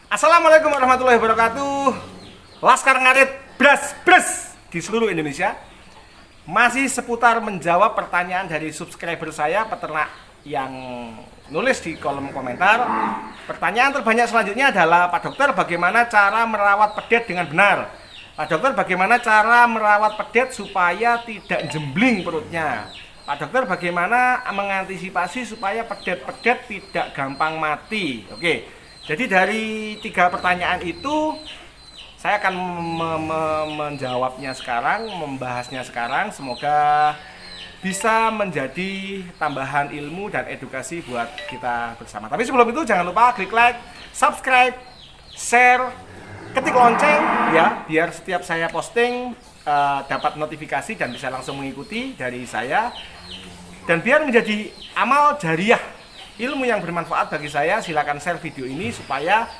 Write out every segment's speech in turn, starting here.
Assalamualaikum warahmatullahi wabarakatuh. Laskar Ngarit Bras di seluruh Indonesia masih seputar menjawab pertanyaan dari subscriber saya, peternak yang nulis di kolom komentar. Pertanyaan terbanyak selanjutnya adalah, Pak Dokter, bagaimana cara merawat pedet dengan benar? Pak Dokter, bagaimana cara merawat pedet supaya tidak jembling perutnya? Pak Dokter, bagaimana mengantisipasi supaya pedet-pedet tidak gampang mati? Oke. Jadi dari 3 pertanyaan itu saya akan menjawabnya sekarang, membahasnya sekarang. Semoga bisa menjadi tambahan ilmu dan edukasi buat kita bersama. Tapi sebelum itu jangan lupa klik like, subscribe, share, ketik lonceng ya, biar setiap saya posting dapat notifikasi dan bisa langsung mengikuti dari saya. Dan biar menjadi amal jariah, ilmu yang bermanfaat bagi saya, silakan share video ini supaya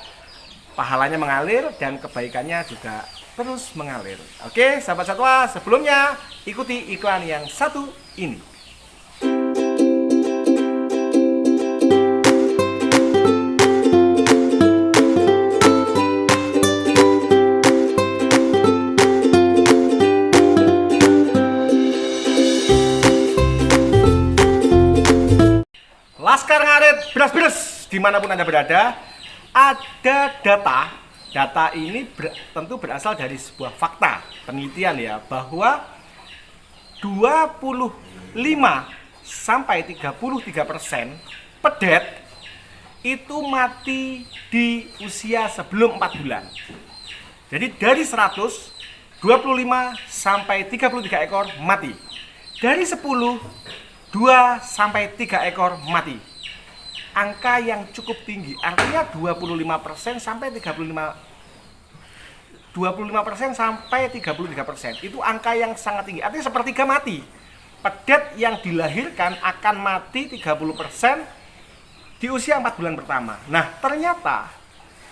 pahalanya mengalir dan kebaikannya juga terus mengalir. Oke, sahabat satwa, sebelumnya ikuti iklan yang satu ini. Laskar Ngarit Bras dimanapun Anda berada, ada data ini tentu berasal dari sebuah fakta penelitian ya, bahwa 25-33% pedet itu mati di usia sebelum 4 bulan. Jadi dari 100, 25-33 ekor mati. Dari 10, 2-3 ekor mati. Angka yang cukup tinggi, artinya 25% sampai 33%. Itu angka yang sangat tinggi. Artinya sepertiga mati. Pedet yang dilahirkan akan mati 30% di usia 4 bulan pertama. Nah, ternyata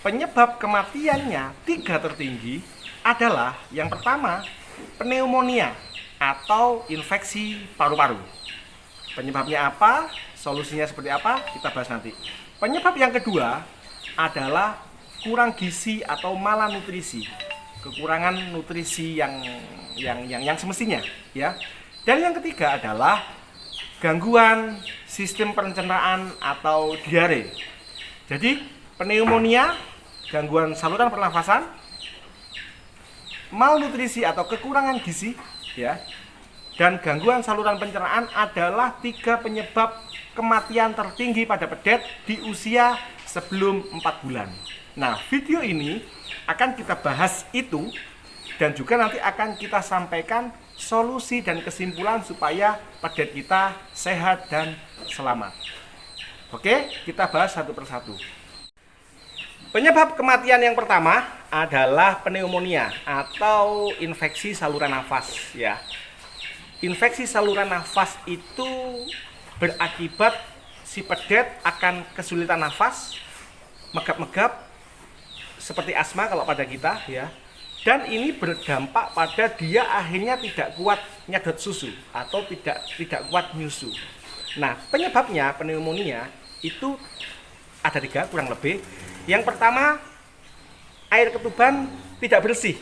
penyebab kematiannya 3 tertinggi adalah yang pertama, pneumonia atau infeksi paru-paru. Penyebabnya apa? Solusinya seperti apa? Kita bahas nanti. Penyebab yang kedua adalah kurang gizi atau malnutrisi. Kekurangan nutrisi yang semestinya, ya. Dan yang ketiga adalah gangguan sistem pencernaan atau diare. Jadi, pneumonia, gangguan saluran pernafasan, malnutrisi atau kekurangan gizi, ya, dan gangguan saluran pencernaan adalah 3 penyebab kematian tertinggi pada pedet di usia sebelum 4 bulan. Nah, video ini akan kita bahas itu, dan juga nanti akan kita sampaikan solusi dan kesimpulan supaya pedet kita sehat dan selamat. Oke, kita bahas satu persatu. Penyebab kematian yang pertama adalah pneumonia atau infeksi saluran nafas, ya. Infeksi saluran nafas itu berakibat si pedet akan kesulitan nafas, megap-megap seperti asma kalau pada kita, ya. Dan ini berdampak pada dia akhirnya tidak kuat nyedot susu atau tidak kuat nyusu. Nah, penyebabnya pneumonia itu ada 3 kurang lebih. Yang pertama, air ketuban tidak bersih,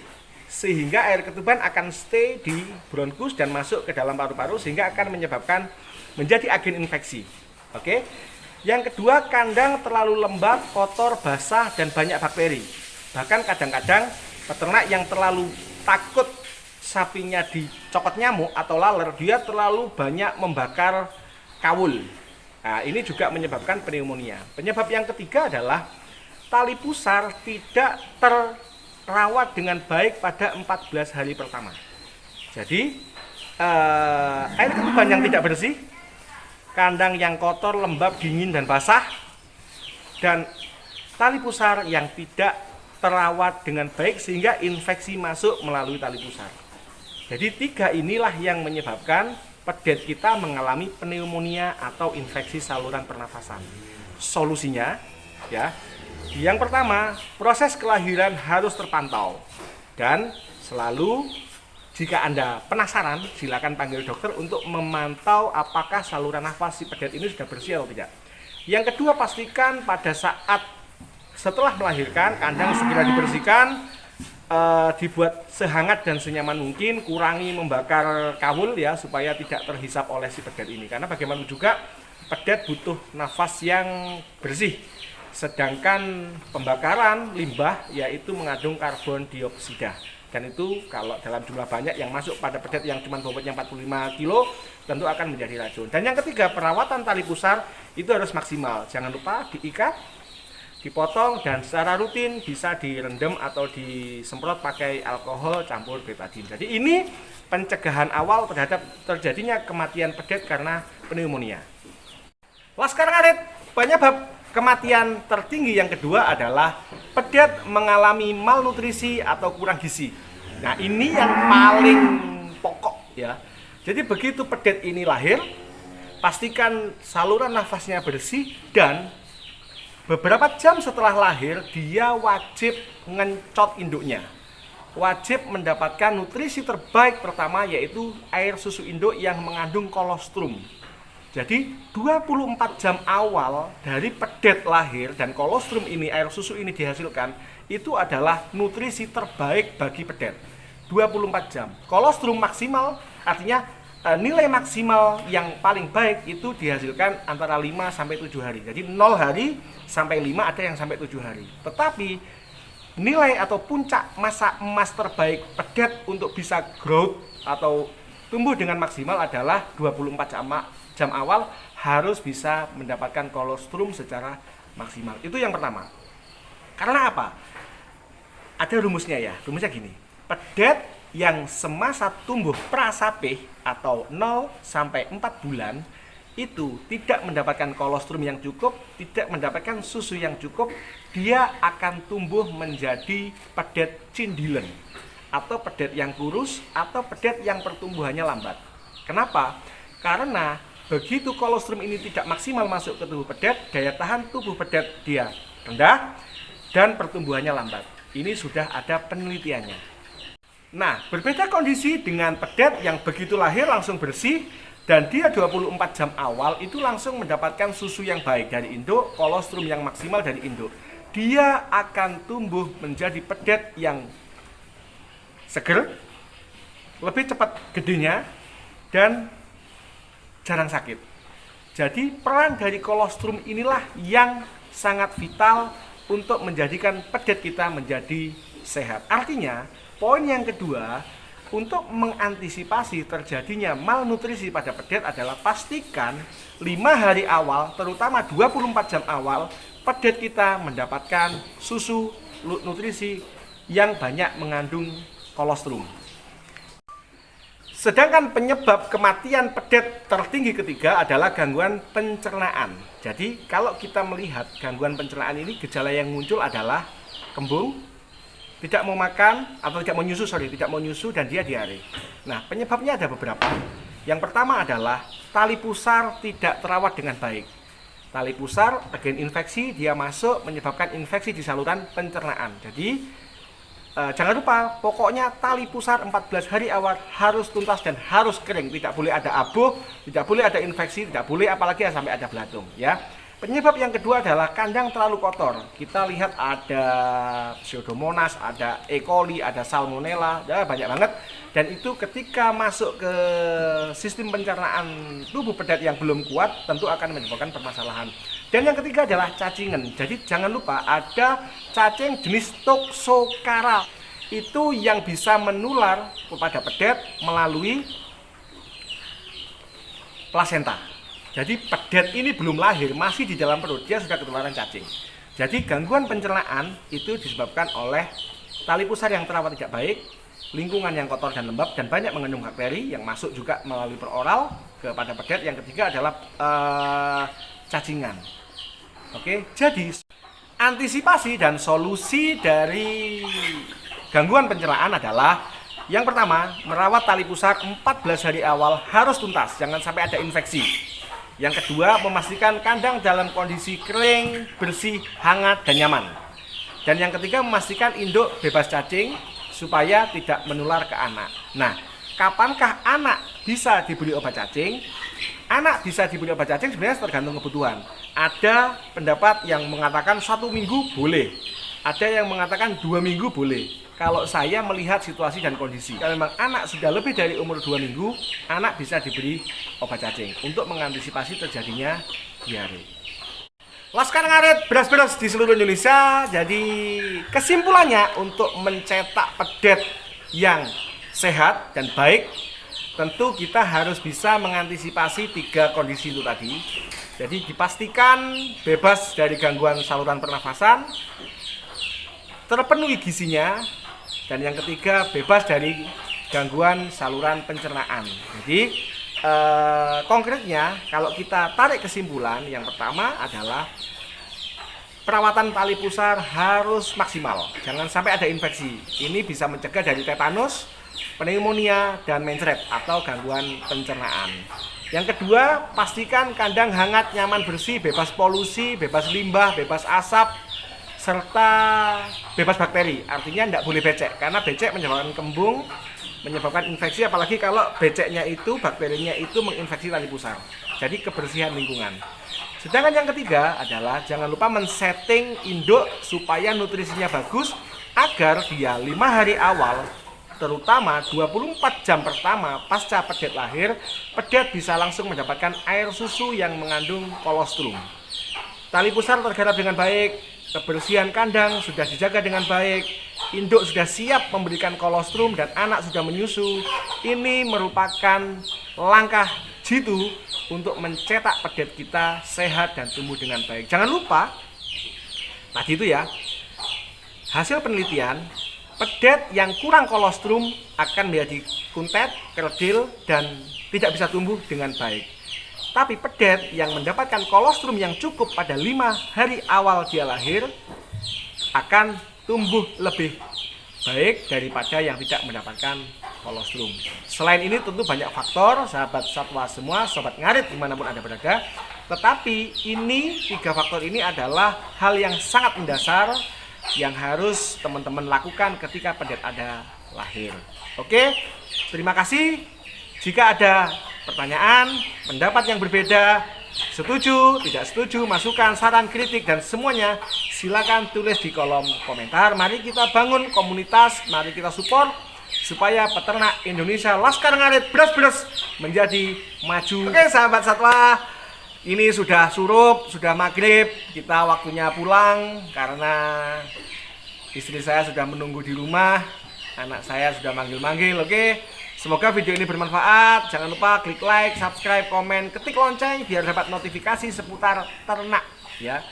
sehingga air ketuban akan stay di bronkus dan masuk ke dalam paru-paru sehingga akan menyebabkan menjadi agen infeksi. Oke. Yang kedua, kandang terlalu lembab, kotor, basah dan banyak bakteri. Bahkan kadang-kadang peternak yang terlalu takut sapinya dicokot nyamuk atau laler, dia terlalu banyak membakar kawul. Nah, ini juga menyebabkan pneumonia. Penyebab yang ketiga adalah tali pusar tidak terawat dengan baik pada 14 hari pertama. Jadi, air ketuban yang tidak bersih, kandang yang kotor, lembab, dingin, dan basah, dan tali pusar yang tidak terawat dengan baik sehingga infeksi masuk melalui tali pusar. Jadi 3 inilah yang menyebabkan pedet kita mengalami pneumonia atau infeksi saluran pernafasan. Solusinya, ya, yang pertama, proses kelahiran harus terpantau. Dan selalu jika Anda penasaran, silakan panggil dokter untuk memantau apakah saluran nafas si pedet ini sudah bersih atau tidak. Yang kedua, pastikan pada saat Setelah melahirkan, kandang segera dibersihkan, dibuat sehangat dan senyaman mungkin, kurangi membakar kawul ya supaya tidak terhisap oleh si pedet ini. Karena bagaimanapun juga pedet butuh nafas yang bersih. Sedangkan pembakaran limbah yaitu mengandung karbon dioksida. Dan itu kalau dalam jumlah banyak yang masuk pada pedet yang cuma bobotnya 45 kilo tentu akan menjadi racun. Dan yang ketiga, perawatan tali pusar itu harus maksimal. Jangan lupa diikat, dipotong, dan secara rutin bisa direndam atau disemprot pakai alkohol campur betadine. Jadi ini pencegahan awal terhadap terjadinya kematian pedet karena pneumonia. Sekarang Arit, penyebab kematian tertinggi yang kedua adalah pedet mengalami malnutrisi atau kurang gizi. Nah, ini yang paling pokok ya. Jadi begitu pedet ini lahir, pastikan saluran nafasnya bersih dan beberapa jam setelah lahir dia wajib ngencot induknya. Wajib mendapatkan nutrisi terbaik pertama yaitu air susu induk yang mengandung kolostrum. Jadi 24 jam awal dari pedet lahir dan kolostrum ini, air susu ini dihasilkan, itu adalah nutrisi terbaik bagi pedet. 24 jam. Kolostrum maksimal artinya nilai maksimal yang paling baik itu dihasilkan antara 5 sampai 7 hari. Jadi 0 hari sampai 5, ada yang sampai 7 hari. Tetapi nilai atau puncak masa emas terbaik pedet untuk bisa growth atau tumbuh dengan maksimal adalah 24 jam awal harus bisa mendapatkan kolostrum secara maksimal. Itu yang pertama. Karena apa? Ada rumusnya ya. Rumusnya gini. Pedet yang semasa tumbuh prasapih atau 0 sampai 4 bulan itu tidak mendapatkan kolostrum yang cukup, tidak mendapatkan susu yang cukup, dia akan tumbuh menjadi pedet cindilen atau pedet yang kurus atau pedet yang pertumbuhannya lambat. Kenapa? Karena begitu kolostrum ini tidak maksimal masuk ke tubuh pedet, daya tahan tubuh pedet dia rendah dan pertumbuhannya lambat. Ini sudah ada penelitiannya. Nah, berbeda kondisi dengan pedet yang begitu lahir langsung bersih dan dia 24 jam awal itu langsung mendapatkan susu yang baik dari induk, kolostrum yang maksimal dari induk. Dia akan tumbuh menjadi pedet yang seger, lebih cepat gedenya, dan jarang sakit. Jadi peran dari kolostrum inilah yang sangat vital untuk menjadikan pedet kita menjadi sehat. Artinya, poin yang kedua, untuk mengantisipasi terjadinya malnutrisi pada pedet adalah pastikan 5 hari awal, terutama 24 jam awal, pedet kita mendapatkan susu nutrisi yang banyak mengandung kolostrum. Sedangkan penyebab kematian pedet tertinggi ketiga adalah gangguan pencernaan. Jadi kalau kita melihat gangguan pencernaan ini, gejala yang muncul adalah kembung, tidak mau makan atau tidak mau nyusu dan dia diare. Nah, penyebabnya ada beberapa. Yang pertama adalah tali pusar tidak terawat dengan baik. Tali pusar agen infeksi, dia masuk menyebabkan infeksi di saluran pencernaan. Jadi jangan lupa, pokoknya tali pusar 14 hari awal harus tuntas dan harus kering. Tidak boleh ada abu, tidak boleh ada infeksi, tidak boleh apalagi sampai ada belatung ya. Penyebab yang kedua adalah kandang terlalu kotor. Kita lihat ada Pseudomonas, ada E. coli, ada Salmonella, ya banyak banget. Dan itu ketika masuk ke sistem pencernaan tubuh pedet yang belum kuat, tentu akan menyebabkan permasalahan. Dan yang ketiga adalah cacingan. Jadi jangan lupa ada cacing jenis Toxocara. Itu yang bisa menular kepada pedet melalui plasenta. Jadi pedet ini belum lahir, masih di dalam perut, dia sudah ketularan cacing. Jadi gangguan pencernaan itu disebabkan oleh tali pusar yang terawat tidak baik, lingkungan yang kotor dan lembab, dan banyak mengandung bakteri yang masuk juga melalui peroral kepada pedet. Yang ketiga adalah cacingan. Oke, jadi antisipasi dan solusi dari gangguan pencernaan adalah yang pertama, merawat tali pusar 14 hari awal harus tuntas, jangan sampai ada infeksi. Yang kedua, memastikan kandang dalam kondisi kering, bersih, hangat, dan nyaman. Dan yang ketiga, memastikan induk bebas cacing supaya tidak menular ke anak. Nah, kapankah anak bisa diberi obat cacing? Anak bisa diberi obat cacing sebenarnya tergantung kebutuhan. Ada pendapat yang mengatakan 1 minggu boleh, ada yang mengatakan 2 minggu boleh. Kalau saya melihat situasi dan kondisi, kalau memang anak sudah lebih dari umur 2 minggu, anak bisa diberi obat cacing untuk mengantisipasi terjadinya diare. Laskar Ngarit beras-beras di seluruh Indonesia. Jadi kesimpulannya, untuk mencetak pedet yang sehat dan baik, tentu kita harus bisa mengantisipasi 3 kondisi itu tadi. Jadi dipastikan bebas dari gangguan saluran pernafasan, terpenuhi gizinya, dan yang ketiga bebas dari gangguan saluran pencernaan. Jadi konkretnya kalau kita tarik kesimpulan, yang pertama adalah perawatan tali pusar harus maksimal, jangan sampai ada infeksi. Ini bisa mencegah dari tetanus, pneumonia, dan mencret atau gangguan pencernaan. Yang kedua, pastikan kandang hangat, nyaman, bersih, bebas polusi, bebas limbah, bebas asap, serta bebas bakteri. Artinya tidak boleh becek, karena becek menyebabkan kembung, menyebabkan infeksi, apalagi kalau beceknya itu, bakterinya itu menginfeksi tali pusar. Jadi kebersihan lingkungan. Sedangkan yang ketiga adalah jangan lupa men-setting induk supaya nutrisinya bagus, agar dia 5 hari awal, terutama 24 jam pertama pasca pedet lahir, pedet bisa langsung mendapatkan air susu yang mengandung kolostrum. Tali pusar tergarap dengan baik, kebersihan kandang sudah dijaga dengan baik, induk sudah siap memberikan kolostrum, dan anak sudah menyusu. Ini merupakan langkah jitu untuk mencetak pedet kita sehat dan tumbuh dengan baik. Jangan lupa, tadi itu ya, hasil penelitian, pedet yang kurang kolostrum akan menjadi kuntet, kerdil, dan tidak bisa tumbuh dengan baik. Tapi pedet yang mendapatkan kolostrum yang cukup pada 5 hari awal dia lahir akan tumbuh lebih baik daripada yang tidak mendapatkan kolostrum. Selain ini tentu banyak faktor, sahabat satwa semua, sobat ngarit dimanapun Anda berada. Tetapi ini 3 faktor ini adalah hal yang sangat mendasar yang harus teman-teman lakukan ketika pedet ada lahir. Oke, terima kasih. Jika ada pertanyaan, pendapat yang berbeda, setuju, tidak setuju, masukan, saran, kritik, dan semuanya, silakan tulis di kolom komentar. Mari kita bangun komunitas, mari kita support supaya peternak Indonesia Laskar Ngarit beras-beras menjadi maju. Oke sahabat satwa, ini sudah surup, sudah maghrib, kita waktunya pulang karena istri saya sudah menunggu di rumah, anak saya sudah manggil-manggil. Oke, semoga video ini bermanfaat. Jangan lupa klik like, subscribe, komen, ketik lonceng biar dapat notifikasi seputar ternak ya.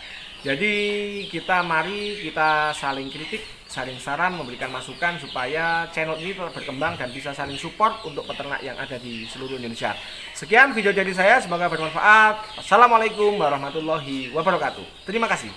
Jadi mari kita saling kritik, saling saran, memberikan masukan supaya channel ini tetap berkembang dan bisa saling support untuk peternak yang ada di seluruh Indonesia. Sekian video dari saya, semoga bermanfaat. Assalamualaikum warahmatullahi wabarakatuh. Terima kasih.